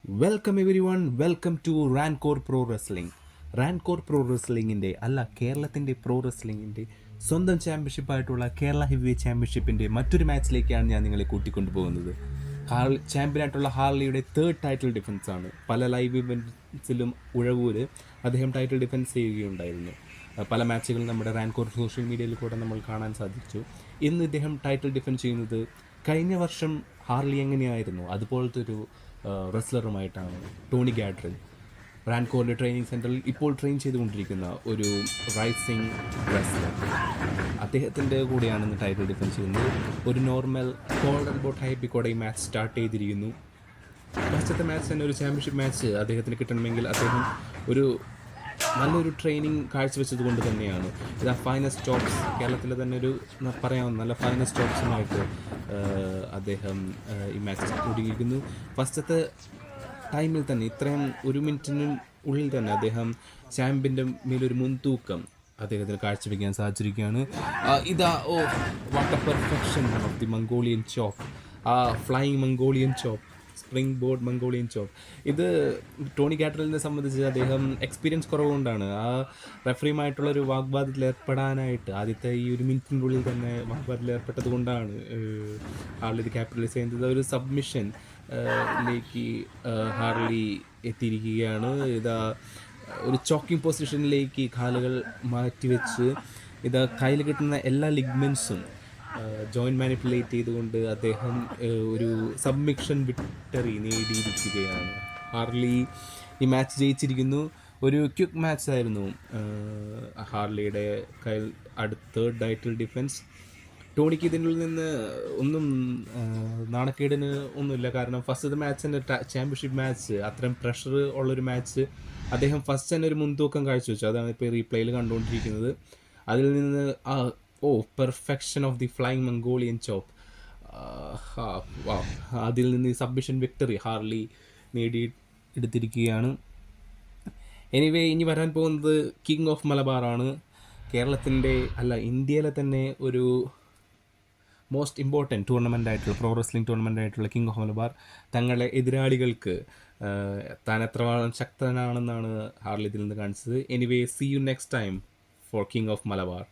Welcome everyone, welcome to Rancor pro wrestling. Rancor pro റെസ്ലിംഗിൻ്റെ കേരളത്തിൻ്റെ pro റെസ്ലിംഗിൻ്റെ സ്വന്തം ചാമ്പ്യൻഷിപ്പായിട്ടുള്ള കേരള ഹെവി വെയ്റ്റ് ചാമ്പ്യൻഷിപ്പിൻ്റെ മറ്റൊരു മാച്ചിലേക്കാണ് ഞാൻ നിങ്ങളെ കൂട്ടിക്കൊണ്ടു പോകുന്നത്. ചാമ്പ്യനായിട്ടുള്ള ഹാർലിയുടെ തേർഡ് ടൈറ്റിൽ ഡിഫൻസ് ആണ്. പല ലൈവ് ഇവൻറ്റ്സിലും ഉഴവൂര് അദ്ദേഹം ടൈറ്റിൽ ഡിഫൻസ് ചെയ്യുകയുണ്ടായിരുന്നു. പല മാച്ചുകളും നമ്മുടെ റാൻകോർ സോഷ്യൽ മീഡിയയിൽ കൂടെ നമ്മൾ കാണാൻ സാധിച്ചു. ഇന്ന് ഇദ്ദേഹം ടൈറ്റിൽ ഡിഫൻഡ് ചെയ്യുന്നത് കഴിഞ്ഞ വർഷം ഹാർലി എങ്ങനെയായിരുന്നു അതുപോലത്തെ ഒരു റെസ്ലറുമായിട്ടാണ്. ടോണി ഗാഡ്രിൻ റാൻകോറിൻ്റെ ട്രെയിനിങ് സെൻറ്ററിൽ ഇപ്പോൾ ട്രെയിൻ ചെയ്തുകൊണ്ടിരിക്കുന്ന ഒരു റൈസിംഗ് റെസ്ലർ. അദ്ദേഹത്തിൻ്റെ കൂടെയാണ് ഇന്ന് ടൈറ്റിൽ ഡിഫൻസ് ചെയ്യുന്നത്. ഒരു നോർമൽ കോൾഡർ ബോട്ട് ഹൈപ്പിക്കോടെ ഈ മാച്ച് സ്റ്റാർട്ട് ചെയ്തിരിക്കുന്നു. ഫസ്റ്റത്തെ മാച്ച് തന്നെ ഒരു ചാമ്പ്യൻഷിപ്പ് മാച്ച് അദ്ദേഹത്തിന് കിട്ടണമെങ്കിൽ അദ്ദേഹം ഒരു നല്ലൊരു ട്രെയിനിങ് കാഴ്ചവെച്ചത് കൊണ്ട് തന്നെയാണ്. ഇത് ഫൈനസ്റ്റ് ടോപ്സ്, കേരളത്തിലെ തന്നെ ഒരു പറയാവുന്ന നല്ല ഫൈനസ്റ്റ് ടോപ്സുമായിട്ട് അദ്ദേഹം ഈ മാച്ച് കൂടിയിരിക്കുന്നു. ഫസ്റ്റത്തെ ടൈമിൽ തന്നെ ഇത്രയും ഒരു മിനിറ്റിന് ഉള്ളിൽ തന്നെ അദ്ദേഹം ചാമ്പ്യൻ്റെ മേലൊരു മുൻതൂക്കം അദ്ദേഹത്തിന് കാഴ്ചവെക്കാൻ സാധിച്ചിരിക്കുകയാണ്. What a perfection of the Mongolian chop, flying Mongolian chop, springboard Mongolian chop. ഇത് ടോണി ഗാഡ്രിലിനെ സംബന്ധിച്ച് അദ്ദേഹം എക്സ്പീരിയൻസ് കുറവുകൊണ്ടാണ് റെഫറിയുമായിട്ടുള്ളൊരു വാഗ്വാദത്തിൽ ഏർപ്പെടാനായിട്ട് ആദ്യത്തെ ഈ ഒരു മിനിറ്റിൻ്റെ ഉള്ളിൽ തന്നെ വാഗ്വാദത്തിൽ ഏർപ്പെട്ടത് കൊണ്ടാണ് ഹാർലി ഇത് ക്യാപിറ്റലൈസ് ചെയ്യുന്നത്. ഒരു സബ്മിഷൻ ലേക്ക് ഹാർലി എത്തിയിരിക്കുകയാണ്. ഒരു ചോക്കിംഗ് പൊസിഷനിലേക്ക് കാലുകൾ മാറ്റിവെച്ച് കയ്യിൽ കിട്ടുന്ന എല്ലാ ലിഗ്മെൻസും ജോയിൻറ്റ് മാനിപ്പുലേറ്റ് ചെയ്തുകൊണ്ട് അദ്ദേഹം ഒരു സബ്മിഷൻ വിക്ടറി നേടിയിരിക്കുകയാണ്. ഹാർലി ഈ മാച്ച് ജയിച്ചിരിക്കുന്നു. ഒരു ക്വിക്ക് മാച്ച് ആയിരുന്നു ഹാർലിയുടെ കയ്യിൽ തേർഡ് ടൈറ്റിൽ ഡിഫൻസ്. ടോണിക്ക് ഇതിനുള്ളിൽ നിന്ന് ഒന്നും നാണക്കേടിന് ഒന്നുമില്ല. കാരണം ഫസ്റ്റത്തെ മാച്ച് തന്നെ ചാമ്പ്യൻഷിപ്പ് മാച്ച്, അത്രയും പ്രഷർ ഉള്ളൊരു മാച്ച് അദ്ദേഹം ഫസ്റ്റ് തന്നെ ഒരു മുൻതൂക്കം കാഴ്ചവെച്ചു. അതാണ് ഇപ്പോൾ റീപ്ലേയിൽ കണ്ടുകൊണ്ടിരിക്കുന്നത്. അതിൽ നിന്ന് perfection of the flying Mongolian chop, അതിൽ നിന്ന് ഈ സബ്മിഷൻ വിക്ടറി ഹാർലി എടുത്തിരിക്കുകയാണ്. എനിവേ, ഇനി വരാൻ പോകുന്നത് കിങ് ഓഫ് മലബാറാണ്. കേരളത്തിൻ്റെ ഇന്ത്യയിലെ തന്നെ ഒരു മോസ്റ്റ് ഇമ്പോർട്ടൻറ്റ് ടൂർണമെൻ്റ് ആയിട്ടുള്ള പ്രോ റെസ്ലിംഗ് ടൂർണമെൻ്റ് ആയിട്ടുള്ള കിങ് ഓഫ് മലബാർ തങ്ങളുടെ എതിരാളികൾക്ക് താൻ എത്രത്തോളം ശക്തനാണെന്നാണ് ഹാർലി ഇതിൽ നിന്ന് കാണിച്ചത്. Anyway, see you next time for king of Malabar.